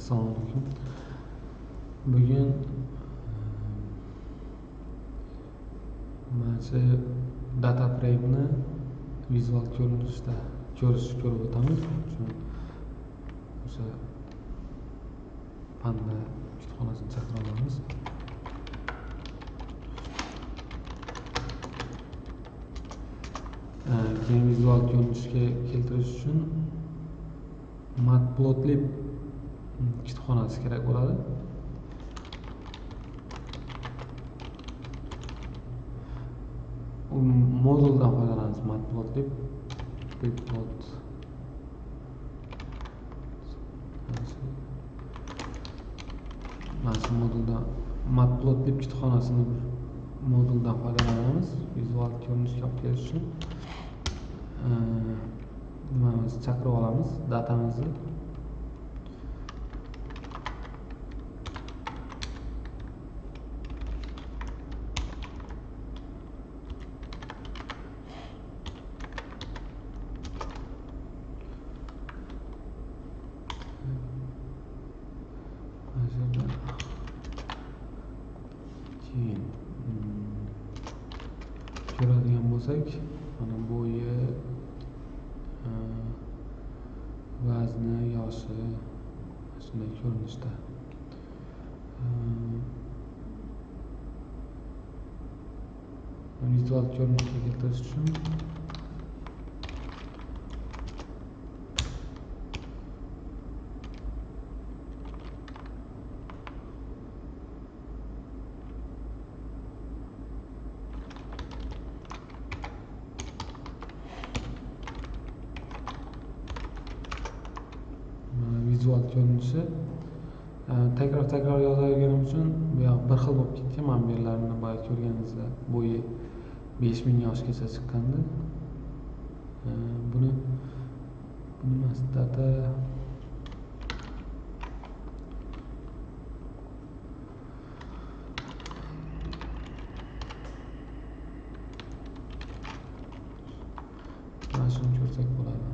Assalomu alaykum. Bugun mana shu data frame'ni vizual ko'rinishda ko'rib o'tamiz. O'sha Panda kutubxonasini chaqira olamiz. Keyin vizual ko'rinishga keltirish uchun matplotlib kutubxonasi kerak bo'ladi. Moduldan foydalanamiz. Matplotlib mana shu moduldan matplotlib kutubxonasini moduldan foydalanamiz. Vizual ko'rinishga olib kelish uchun nimamizni chaqirib olamiz, datamizni. Keyin ko'radigan bo'lsak, mana bo'yi, vazni, yoshi shunday ko'rinishda. Vizual ko'rinishga keltirish uchun vizual ko'rinishi takror yozaverganim uchun bu yoq bir xil bo'lib ketgan. Mana bu yerlarini boya ko'rganingizda bo'yi 5000 yoshgacha chiqqandi. Buni emas, data mana shuni ko'rsak bo'ladi.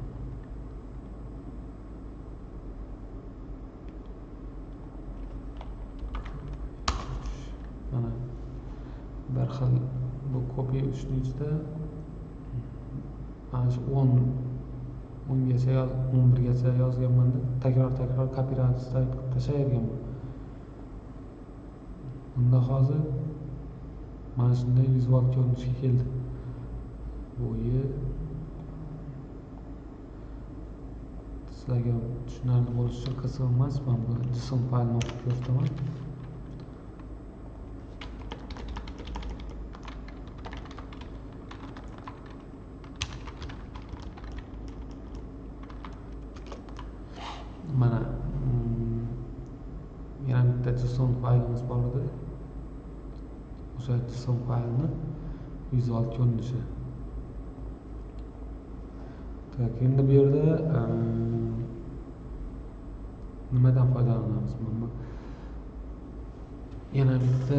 Mana bir xil bu kopiya ustiga mana shu 10gacha 11gacha yozganman-da, takror copyright qilib tashlayverganman. Bunda hozir mana shunday vizual ko'rinishga keldi. Bo'yi sizlarga tushunarli bo'lishi uchun qiziq emas, men bu JSON faylni o'qib ko'rsataman. Mana yana bitta JSON faylimiz bor edi. O'sha JSON faylni vizual ko'rinishi. Tak, endi bu yerda nimadan foydalanamiz? Mana yana bitta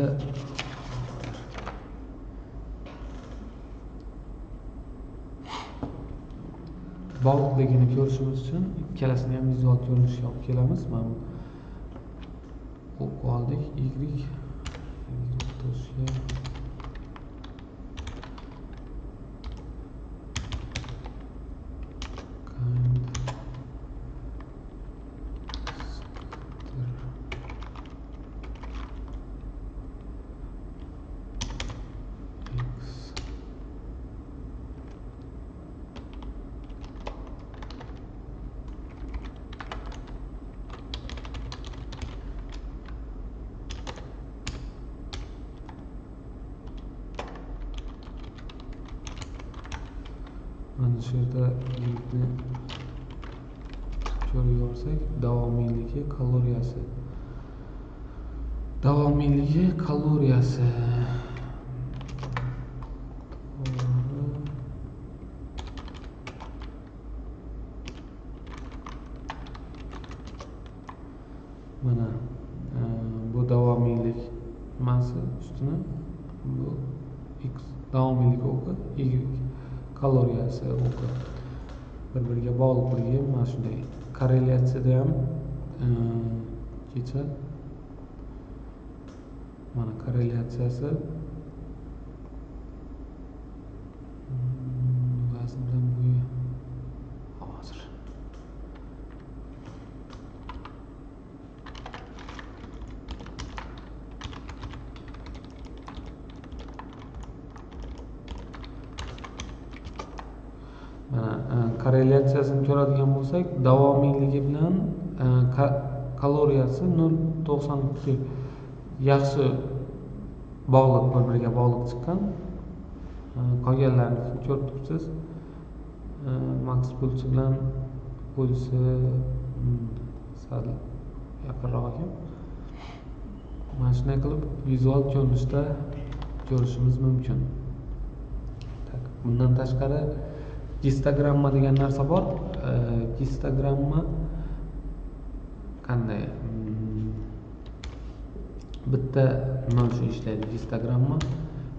bog'liqligini ko'rishimiz uchun ikkalasini ham vizual ko'rinishga olib kelamiz. Mana o'qib oldik. Y mana shu yerda linkni ko'raversak, davomiyligi, kaloriyasi mana bu davomiylik nimasi ustuni, bu x davomiylik o'qi, y kaloriyasi o'qi bir-biriga bog'liqligi mana shunday korrelyatsiyada ham kecha. Mana korrelyatsiyasi vazn bilan bo'yi hozir. Mana korrelyatsiyasini ko'radigan bo'lsak, davomiyligi bilan kaloriyasi 0.92 yaxshi bog'liq, bir-biriga bog'liq chiqqan. Qolganlarini ko'rib turibsiz. Max pulsi bilan pulsi sal yaqinroq ekan. Mana shunday qilib vizual ko'rinishda ko'rishimiz mumkin. Bundan tashqari histogramma degan narsa bor. Histogramma qanday? Bitta nima uchun ishlaydi? Histogramma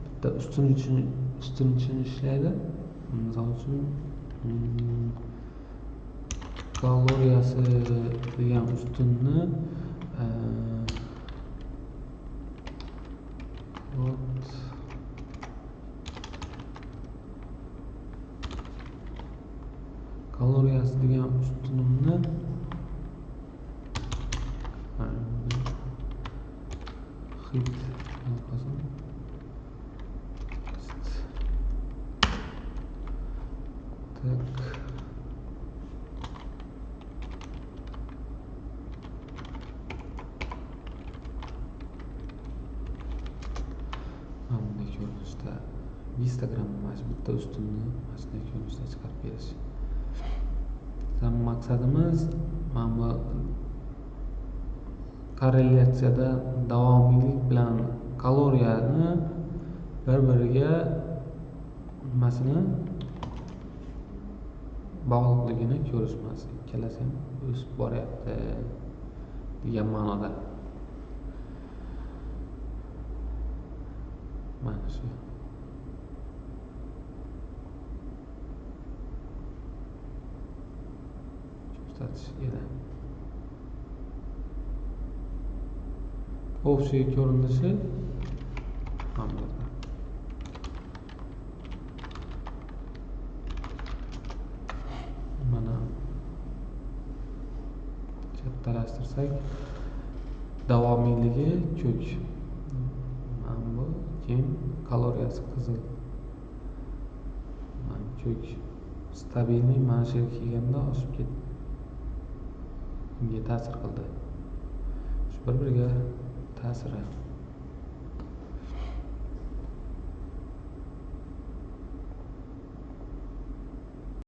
bitta ustun uchun ishlaydi. Misol uchun kaloriyasi degan ustunni kaloriyasi degan ustunimni hit bunday ko'rinishda Instagramda mana shu bitta ustunni mana shunday ko'rinishda chiqarib berish. Maqsadimiz mana bu korrelyatsiyada davomiylik bilan kaloriyani bir-biriga nimasini bog'liqligini ko'rishimiz. Ikkalasi ham o'sib boryapti degan ma'noda. Mana shu. Ko'rsatish edi. Общий ko'rinishi mana bu. Mana kattalashtirsak davomiyligi ko'k. Mana bu keyin kaloriyasi qizil. Mana ko'k. Stabilniy mana shu yerga kelganda oshib ketdi. Bunga ta'sir qildi. Shu bir-biriga ta'siri.